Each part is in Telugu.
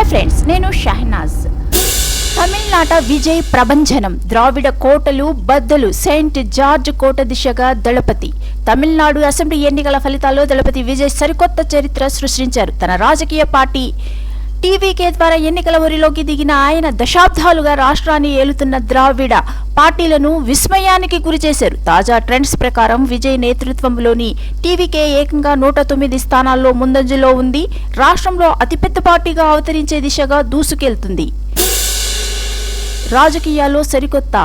హాయ్ ఫ్రెండ్స్, నేను షహనాజ్. తమిళనాట విజయ్ ప్రభంజనం. ద్రావిడ కోటలు బద్దలు. సెయింట్ జార్జ్ కోట దిశగా దళపతి. తమిళనాడు అసెంబ్లీ ఎన్నికల ఫలితాల్లో దళపతి విజయ్ సరికొత్త చరిత్ర సృష్టించారు. తన రాజకీయ పార్టీ టీవీకే ద్వారా ఎన్నికల ఊరిలోకి దిగిన ఆయన దశాబ్దాలుగా రాష్ట్రాన్ని ఏలుతున్న ద్రావిడ పార్టీలను విస్మయానికి గురిచేశారు. తాజా ట్రెండ్స్ ప్రకారం విజయ్ నేతృత్వంలోని టీవీకే ఏకంగా 109 స్థానాల్లో ముందంజలో ఉంది. రాష్ట్రంలో అతిపెద్ద పార్టీగా అవతరించే దిశగా దూసుకెళ్తుంది. రాజకీయాల్లో సరికొత్త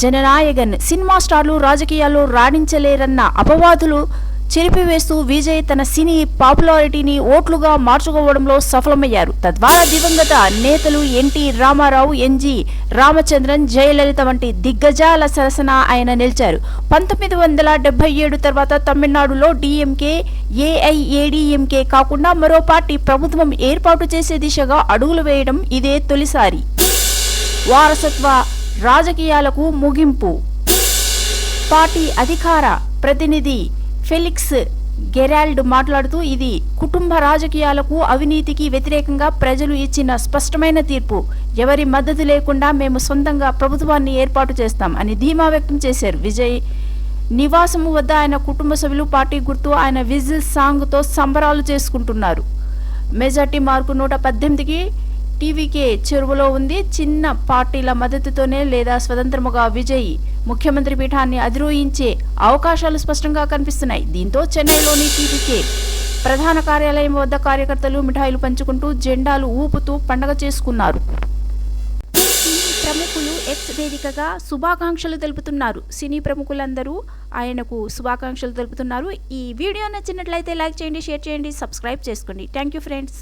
జననాయగన్. సినిమా స్టార్లు రాజకీయాల్లో రాణించలేరన్న అపవాదులు చెరిపివేస్తూ విజయ్ తన సినీ పాపులారిటీని ఓట్లుగా మార్చుకోవడంలో సఫలమయ్యారు. తద్వారా దివంగత నేతలు ఎన్టీ రామారావు, ఎన్జి రామచంద్రన్, జయలలిత వంటి దిగ్గజాల సరసన ఆయన నిలిచారు. 1977 తర్వాత తమిళనాడులో డిఎంకే, ఏఐఏడిఎంకే కాకుండా మరో పార్టీ ప్రభుత్వం ఏర్పాటు చేసే దిశగా అడుగులు వేయడం ఇదే తొలిసారి. వారసత్వ రాజకీయాలకు ముగింపు. పార్టీ అధికార ప్రతినిధి ఫెలిక్స్ గెరాల్డ్ మాట్లాడుతూ, ఇది కుటుంబ రాజకీయాలకు, అవినీతికి వ్యతిరేకంగా ప్రజలు ఇచ్చిన స్పష్టమైన తీర్పు. ఎవరి మద్దతు లేకుండా మేము సొంతంగా ప్రభుత్వాన్ని ఏర్పాటు చేస్తాం అని ధీమా వ్యక్తం చేశారు. విజయ్ నివాసము వద్ద ఆయన కుటుంబ సభ్యులు పార్టీ గుర్తు ఆయన విజిల్ సాంగ్తో సంబరాలు చేసుకుంటున్నారు. మెజార్టీ మార్కు 118కి టీవీకే చెరువులో ఉంది. చిన్న పార్టీల మద్దతుతోనే లేదా స్వతంత్రముగా విజయ్ ముఖ్యమంత్రి పీఠాన్ని అధిరోహించే అవకాశాలు స్పష్టంగా కనిపిస్తున్నాయి. దీంతో చెన్నైలోని టీవీకే ప్రధాన కార్యాలయం వద్ద కార్యకర్తలు మిఠాయిలు పంచుకుంటూ జెండాలు ఊపుతూ పండగ చేసుకున్నారు. సినీ ప్రముఖులు ఎక్స్ వేదికగా శుభాకాంక్షలు తెలుపుతున్నారు. సినీ ప్రముఖులందరూ ఆయనకు శుభాకాంక్షలు తెలుపుతున్నారు. ఈ వీడియో నచ్చినట్లయితే లైక్ చేయండి, షేర్ చేయండి, సబ్స్క్రైబ్ చేసుకోండి. Thank you friends.